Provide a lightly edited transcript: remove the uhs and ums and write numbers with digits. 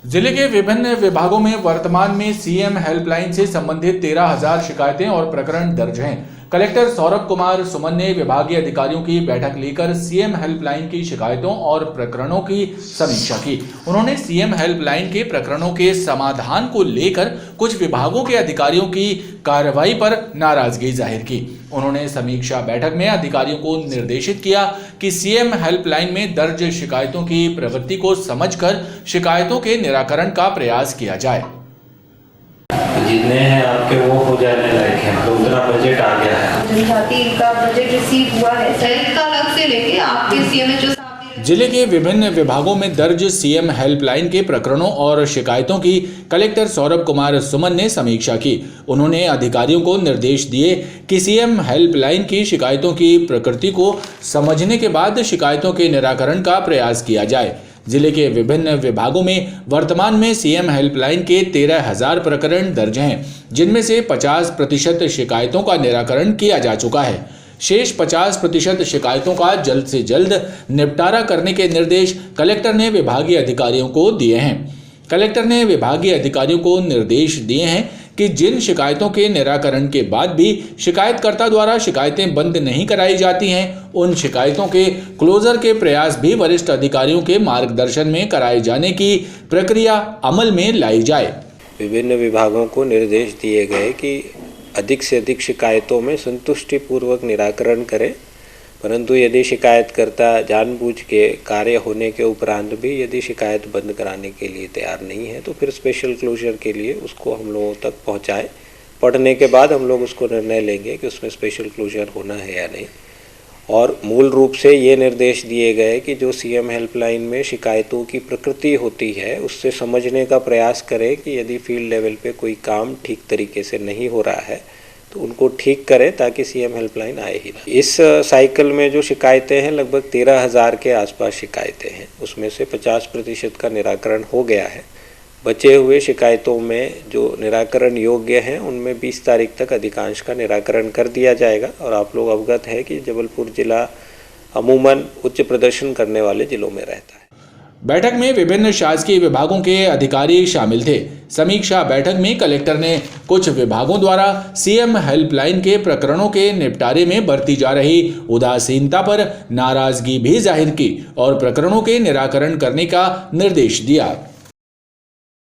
जिले के विभिन्न विभागों में वर्तमान में सीएम हेल्पलाइन से संबंधित 13,000 शिकायतें और प्रकरण दर्ज हैं। कलेक्टर सौरभ कुमार सुमन ने विभागीय अधिकारियों की बैठक लेकर सीएम हेल्पलाइन की शिकायतों और प्रकरणों की समीक्षा की। उन्होंने सीएम हेल्पलाइन के प्रकरणों के समाधान को लेकर कुछ विभागों के अधिकारियों की कार्रवाई पर नाराजगी जाहिर की। उन्होंने समीक्षा बैठक में अधिकारियों को निर्देशित किया कि सीएम हेल्पलाइन में दर्ज शिकायतों की प्रवृत्ति को समझकर शिकायतों के निराकरण का प्रयास किया जाए। जितने हैं आपके वो हो जाने लायक हैं, तो उतना बजट आ गया है। जनजाति का बजट रिसीव हुआ है, का अलग से लेके आपके सीएमएचओ जिले के विभिन्न विभागों में दर्ज सीएम हेल्पलाइन के प्रकरणों और शिकायतों की कलेक्टर सौरभ कुमार सुमन ने समीक्षा की। उन्होंने अधिकारियों को निर्देश दिए कि सीएम हेल्पलाइन की शिकायतों की प्रकृति को समझने के बाद शिकायतों के निराकरण का प्रयास किया जाए। जिले के विभिन्न विभागों में वर्तमान में सीएम हेल्पलाइन के 13,000 प्रकरण दर्ज हैं, जिनमें से 50% शिकायतों का निराकरण किया जा चुका है। शेष 50% शिकायतों का जल्द से जल्द निपटारा करने के निर्देश कलेक्टर ने विभागीय अधिकारियों को दिए हैं। कलेक्टर ने विभागीय अधिकारियों को निर्देश दिए हैं कि जिन शिकायतों के निराकरण के बाद भी शिकायतकर्ता द्वारा शिकायतें बंद नहीं कराई जाती हैं, उन शिकायतों के क्लोजर के प्रयास भी वरिष्ठ अधिकारियों के मार्गदर्शन में कराए जाने की प्रक्रिया अमल में लाई जाए। विभिन्न विभागों को निर्देश दिए गए कि अधिक से अधिक शिकायतों में संतुष्टिपूर्वक निराकरण करें, परंतु यदि शिकायतकर्ता जानबूझ के कार्य होने के उपरांत भी यदि शिकायत बंद कराने के लिए तैयार नहीं है तो फिर स्पेशल क्लोजर के लिए उसको हम लोगों तक पहुंचाएं। पढ़ने के बाद हम लोग उसको निर्णय लेंगे कि उसमें स्पेशल क्लोजर होना है या नहीं। और मूल रूप से ये निर्देश दिए गए कि जो सीएम हेल्पलाइन में शिकायतों की प्रकृति होती है उससे समझने का प्रयास करें कि यदि फील्ड लेवल पे कोई काम ठीक तरीके से नहीं हो रहा है तो उनको ठीक करें ताकि सीएम हेल्पलाइन आए ही ना। इस साइकिल में जो शिकायतें हैं लगभग 13,000 के आसपास शिकायतें हैं, उसमें से 50% का निराकरण हो गया है। बचे हुए शिकायतों में जो निराकरण योग्य हैं उनमें 20 तारीख तक अधिकांश का निराकरण कर दिया जाएगा। और आप लोग अवगत है कि जबलपुर जिला अमूमन उच्च प्रदर्शन करने वाले जिलों में रहता है। बैठक में विभिन्न शासकीय विभागों के अधिकारी शामिल थे। समीक्षा बैठक में कलेक्टर ने कुछ विभागों द्वारा सीएम हेल्पलाइन के प्रकरणों के निपटारे में बरती जा रही उदासीनता पर नाराजगी भी जाहिर की और प्रकरणों के निराकरण करने का निर्देश दिया।